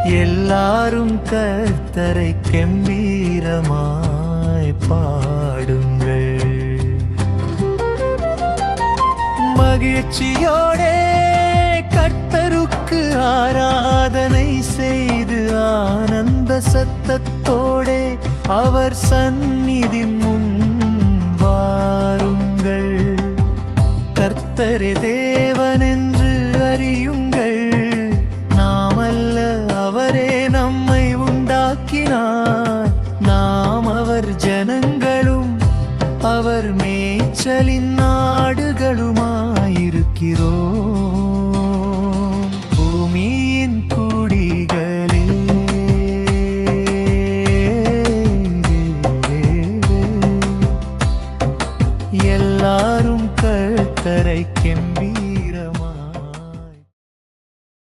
எல்லாரும் கர்த்தரை கெம்பீரமாய் பாடுங்கள். மகிழ்ச்சியோடே கர்த்தருக்கு ஆராதனை செய்து ஆனந்த சத்தத்தோடே அவர் சந்நிதி முன் வாருங்கள். கர்த்தரே தேவன் என்று அறியுங்கள். நாமல்ல, அவரே நம்மை உண்டாக்கினார். நாம் அவர் ஜனங்களும் அவர் மேய்ச்சலின் நாடுகளுமாயிருக்கிறோம். பூமியின் குடிகளே, எல்லாரும் கர்த்தரை கெம்பீரமாய்